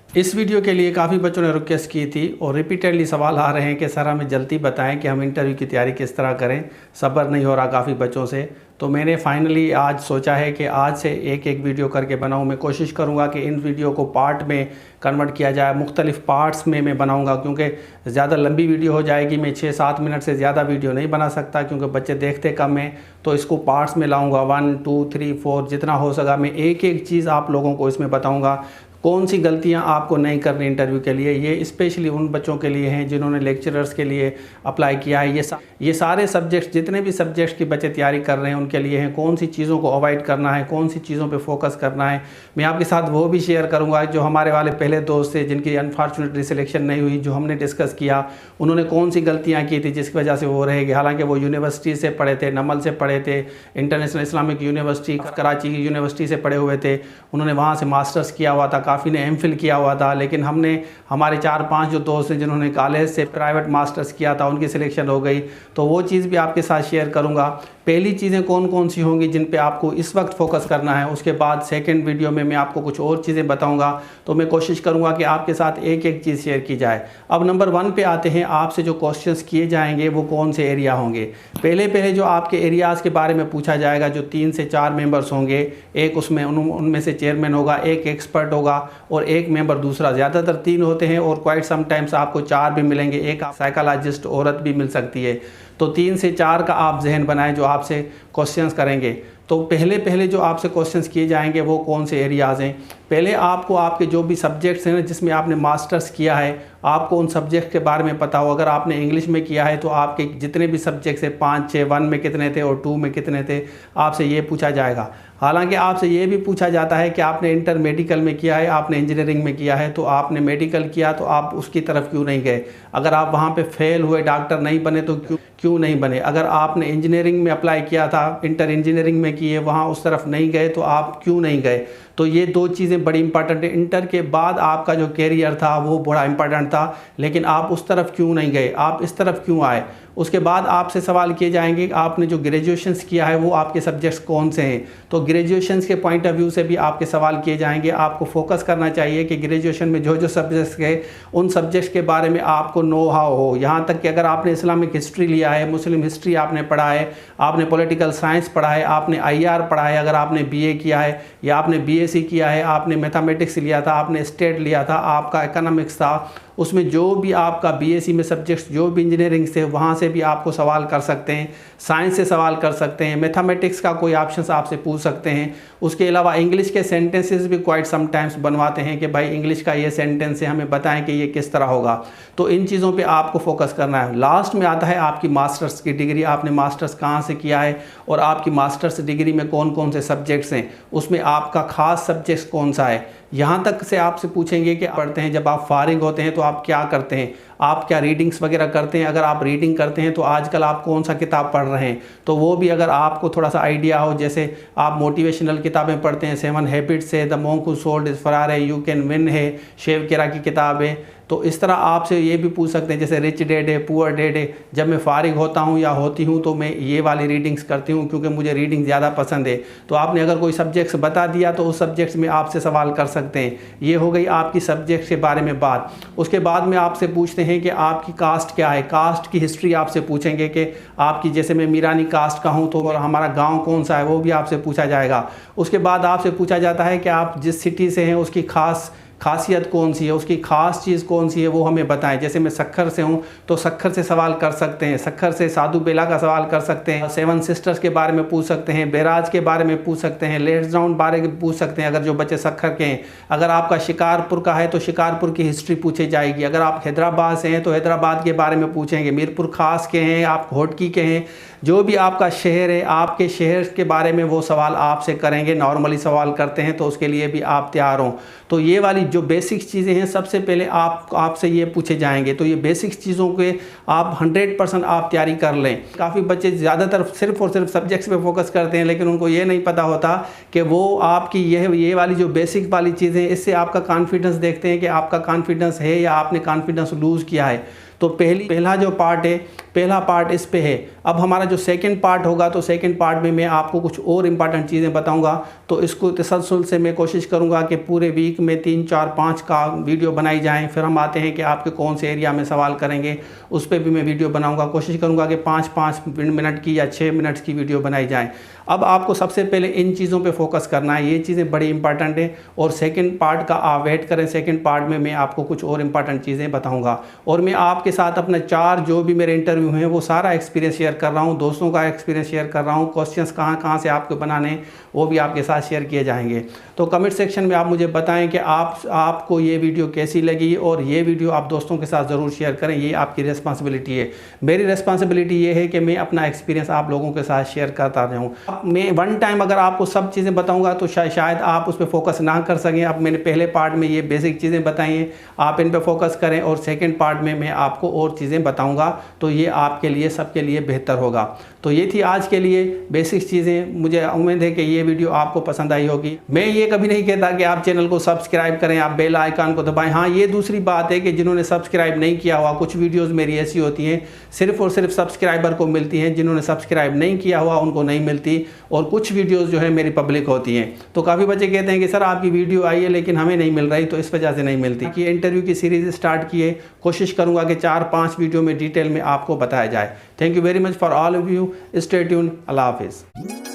इस वीडियो के लिए काफ़ी बच्चों ने रिक्वेस्ट की थी और रिपीटेडली सवाल आ रहे हैं कि सर हमें जल्दी बताएं कि हम इंटरव्यू की तैयारी किस तरह करें। सब्र नहीं हो रहा काफ़ी बच्चों से, तो मैंने फाइनली आज सोचा है कि आज से एक एक वीडियो करके बनाऊं। मैं कोशिश करूंगा कि इन वीडियो को पार्ट में कन्वर्ट किया जाए, मुख्तलिफ पार्ट्स में मैं बनाऊंगा, क्योंकि ज़्यादा लंबी वीडियो हो जाएगी। मैं 6-7 मिनट से ज़्यादा वीडियो नहीं बना सकता क्योंकि बच्चे देखते कम हैं, तो इसको पार्ट्स में लाऊंगा। 1 2 3 4 जितना हो सका मैं एक एक चीज़ आप लोगों को इसमें बताऊँगा। कौन सी गलतियां आपको नहीं करनी इंटरव्यू के लिए, ये स्पेशली उन बच्चों के लिए हैं जिन्होंने लेक्चरर्स के लिए अप्लाई किया है। ये सारे सब्जेक्ट्स, जितने भी सब्जेक्ट्स की बच्चे तैयारी कर रहे हैं उनके लिए हैं। कौन सी चीज़ों को अवॉइड करना है, कौन सी चीज़ों पे फोकस करना है, मैं आपके साथ वो भी शेयर करूंगा। जो हमारे वाले पहले दोस्त थे जिनकी अनफॉर्चुनेटली सिलेक्शन नहीं हुई, जो हमने डिस्कस किया, उन्होंने कौन सी गलतियाँ की थी जिसकी वजह से वो रहेगी। हालाँकि वो यूनिवर्सिटी से पढ़े थे, नमल से पढ़े थे, इंटरनेशनल इस्लामिक यूनिवर्सिटी कराची की यूनिवर्सिटी से पढ़े हुए थे। उन्होंने वहाँ से मास्टर्स किया हुआ था, काफ़ी ने एमफिल किया हुआ था। लेकिन हमने हमारे 4-5 जो दोस्त हैं जिन्होंने कॉलेज से प्राइवेट मास्टर्स किया था, उनकी सिलेक्शन हो गई। तो वो चीज़ भी आपके साथ शेयर करूंगा। पहली चीज़ें कौन कौन सी होंगी जिन पे आपको इस वक्त फोकस करना है, उसके बाद सेकंड वीडियो में मैं आपको कुछ और चीज़ें बताऊंगा। तो मैं कोशिश करूंगा कि आपके साथ एक एक चीज़ शेयर की जाए। अब नंबर 1 पे आते हैं। आपसे जो क्वेश्चंस किए जाएंगे वो कौन से एरिया होंगे। पहले जो आपके एरियाज़ के बारे में पूछा जाएगा, जो 3 से 4 मेंबर्स होंगे, एक उसमें उनमें से चेयरमैन होगा, एक एक्सपर्ट होगा और एक मेंबर दूसरा। ज़्यादातर 3 होते हैं और क्वाइट समटाइम्स आपको 4 भी मिलेंगे, एक साइकोलॉजिस्ट औरत भी मिल सकती है। तो 3 से 4 का आप जहन बनाएं जो आपसे क्वेश्चंस करेंगे। तो पहले जो आपसे क्वेश्चंस किए जाएंगे वो कौन से एरियाज़ हैं। पहले आपको आपके जो भी सब्जेक्ट्स हैं जिसमें आपने मास्टर्स किया है, आपको उन सब्जेक्ट के बारे में पता हो। अगर आपने इंग्लिश में किया है तो आपके जितने भी सब्जेक्ट्स हैं 5-6, 1 में कितने थे और 2 में कितने थे, आपसे ये पूछा जाएगा। हालांकि आपसे ये भी पूछा जाता है कि आपने इंटर मेडिकल में किया है, आपने इंजीनियरिंग में किया है, तो आपने मेडिकल किया तो आप उसकी तरफ क्यों नहीं गए। अगर आप वहाँ पे फेल हुए, डॉक्टर नहीं बने, तो क्यों नहीं बने। अगर आपने इंजीनियरिंग में अप्लाई किया था, इंटर इंजीनियरिंग में किए, वहाँ उस तरफ नहीं गए, तो आप क्यों नहीं गए। तो ये 2 चीज़ें बड़ी इंपॉर्टेंट है। इंटर के बाद आपका जो कैरियर था वो बड़ा इंपॉर्टेंट था, लेकिन आप उस तरफ क्यों नहीं गए, आप इस तरफ क्यों आए। उसके बाद आपसे सवाल किए जाएंगे आपने जो ग्रेजुएशंस किया है वो आपके सब्जेक्ट्स कौन से हैं। तो ग्रेजुएशंस के पॉइंट ऑफ व्यू से भी आपके सवाल किए जाएंगे। आपको फोकस करना चाहिए कि ग्रेजुएशन में जो सब्जेक्ट्स है उन सब्जेक्ट्स के बारे में आपको नो हाउ हो। यहाँ तक कि अगर आपने इस्लामिक हिस्ट्री लिया है, मुस्लिम हिस्ट्री आपने पढ़ा है, आपने पॉलिटिकल साइंस पढ़ा है, आपने IR पढ़ा है, अगर आपने BA किया है या आपने BSc किया है, आपने मैथमेटिक्स लिया था, आपने स्टेट लिया था, आपका इकोनॉमिक्स था, उसमें जो भी आपका BSc में सब्जेक्ट्स, जो भी इंजीनियरिंग से, वहाँ से भी आपको सवाल कर सकते हैं। साइंस से सवाल कर सकते हैं, मैथमेटिक्स का कोई ऑप्शंस आपसे पूछ सकते हैं। उसके अलावा इंग्लिश के सेंटेंसेस भी क्वाइट समटाइम्स बनवाते हैं कि भाई इंग्लिश का ये सेंटेंस है, हमें बताएं कि ये किस तरह होगा। तो इन चीज़ों पे आपको फोकस करना है। लास्ट में आता है आपकी मास्टर्स की डिग्री। आपने मास्टर्स कहाँ से किया है और आपकी मास्टर्स डिग्री में कौन कौन से सब्जेक्ट्स हैं, उसमें आपका ख़ास सब्जेक्ट कौन सा है। यहाँ तक से आपसे पूछेंगे कि पढ़ते हैं, जब आप फारिग होते हैं तो आप क्या करते हैं, आप क्या रीडिंग्स वगैरह करते हैं। अगर आप रीडिंग करते हैं तो आजकल आप कौन सा किताब पढ़ रहे हैं, तो वो भी अगर आपको थोड़ा सा आइडिया हो। जैसे आप मोटिवेशनल किताबें पढ़ते हैं, 7 हैबिट्स है, the monk who sold his फरार है, यू कैन विन है, शेव केरा की किताब है। तो इस तरह आपसे ये भी पूछ सकते हैं, जैसे रिच डैड है, पुअर डैड है। जब मैं फारिग होता हूँ या होती हूँ तो मैं ये वाली रीडिंग्स करती हूँ क्योंकि मुझे रीडिंग ज़्यादा पसंद है। तो आपने अगर कोई सब्जेक्ट्स बता दिया तो उस सब्जेक्ट्स में आपसे सवाल कर सकते हैं। ये हो गई आपकी सब्जेक्ट्स के बारे में बात। उसके बाद में आपसे पूछते हैं कि आपकी कास्ट क्या है। कास्ट की हिस्ट्री आपसे पूछेंगे कि आपकी, जैसे मैं मीरानी कास्ट का हूँ तो हमारा गाँव कौन सा है, वो भी आपसे पूछा जाएगा। उसके बाद आपसे पूछा जाता है कि आप जिस सिटी से हैं उसकी खासियत कौन सी है, उसकी ख़ास चीज़ कौन सी है, वो हमें बताएं। जैसे मैं सक्खर से हूँ तो सक्खर से सवाल कर सकते हैं, सक्खर से साधु बेला का सवाल कर सकते हैं, 7 सिस्टर्स के बारे में पूछ सकते हैं, बैराज के बारे में पूछ सकते हैं, लेट्स डाउन बारे में पूछ सकते हैं अगर जो बच्चे सक्खर के हैं। अगर आपका शिकारपुर का है तो शिकारपुर की हिस्ट्री पूछी जाएगी। अगर आप हैदराबाद से हैं तो हैदराबाद के बारे में पूछेंगे। मीरपुर खास के हैं, आप घोटकी के हैं, जो भी आपका शहर है, आपके शहर के बारे में वो सवाल आपसे करेंगे। नॉर्मली सवाल करते हैं तो उसके लिए भी आप तैयार हों। तो ये वाली जो बेसिक्स चीज़ें हैं सबसे पहले आपसे ये पूछे जाएंगे। तो ये बेसिक्स चीज़ों के आप 100% आप तैयारी कर लें। काफ़ी बच्चे ज़्यादातर सिर्फ और सिर्फ सब्जेक्ट्स पे फोकस करते हैं, लेकिन उनको ये नहीं पता होता कि वो आपकी ये वाली जो बेसिक वाली चीज़ें, इससे आपका कॉन्फिडेंस देखते हैं कि आपका कॉन्फिडेंस है या आपने कॉन्फिडेंस लूज़ किया है। तो पहला जो पार्ट है, पहला पार्ट इस पे है। अब हमारा जो सेकंड पार्ट होगा, तो सेकंड पार्ट में मैं आपको कुछ और इंपॉर्टेंट चीज़ें बताऊंगा। तो इसको तसलसल से मैं कोशिश करूंगा कि पूरे वीक में 3, 4, 5 का वीडियो बनाई जाएं। फिर हम आते हैं कि आपके कौन से एरिया में सवाल करेंगे, उस पर भी मैं वीडियो बनाऊंगा। कोशिश करूंगा कि 5-5 मिनट की या 6 मिनट की वीडियो बनाई जाए। अब आपको सबसे पहले इन चीज़ों पे फोकस करना है, ये चीज़ें बड़ी इंपॉर्टेंट है। और सेकंड पार्ट का आप वेट करें, सेकंड पार्ट में मैं आपको कुछ और इंपॉर्टेंट चीज़ें बताऊंगा। और मैं आपके साथ अपने 4 जो भी मेरे इंटरव्यू हैं वो सारा एक्सपीरियंस शेयर कर रहा हूँ, दोस्तों का एक्सपीरियंस शेयर कर रहा हूँ। क्वेश्चंस कहाँ से आपको बनाने वो भी आपके साथ शेयर किए जाएंगे। तो कमेंट सेक्शन में आप मुझे बताएं कि आपको ये वीडियो कैसी लगी, और ये वीडियो आप दोस्तों के साथ ज़रूर शेयर करें। ये आपकी रिस्पॉन्सिबिलिटी है। मेरी रिस्पॉन्सिबिलिटी ये है कि मैं अपना एक्सपीरियंस आप लोगों के साथ शेयर करता रहूँ। मैं वन टाइम अगर आपको सब चीज़ें बताऊंगा तो शायद आप उस पर फोकस ना कर सकें। अब मैंने पहले पार्ट में ये बेसिक चीज़ें बताई हैं, आप इन पर फोकस करें, और सेकंड पार्ट में मैं आपको और चीज़ें बताऊंगा। तो ये आपके लिए, सबके लिए बेहतर होगा। तो ये थी आज के लिए बेसिक चीज़ें। मुझे उम्मीद है कि ये वीडियो आपको पसंद आई होगी। मैं ये कभी नहीं कहता कि आप चैनल को सब्सक्राइब करें, आप बेल आइकन को दबाएं। हाँ, ये दूसरी बात है कि जिन्होंने सब्सक्राइब नहीं किया हुआ, कुछ वीडियोज़ मेरी ऐसी होती हैं सिर्फ़ और सिर्फ सब्सक्राइबर को मिलती हैं, जिन्होंने सब्सक्राइब नहीं किया हुआ उनको नहीं मिलती। और कुछ वीडियोज़ जो है मेरी पब्लिक होती हैं। तो काफ़ी बच्चे कहते हैं कि सर आपकी वीडियो आई है लेकिन हमें नहीं मिल रही, तो इस वजह से नहीं मिलती। कि इंटरव्यू की सीरीज़ स्टार्ट किए, कोशिश करूँगा कि 4-5 वीडियो में डिटेल में आपको बताया जाए। Thank you very much for all of you. Stay tuned. Allah हाफिज़।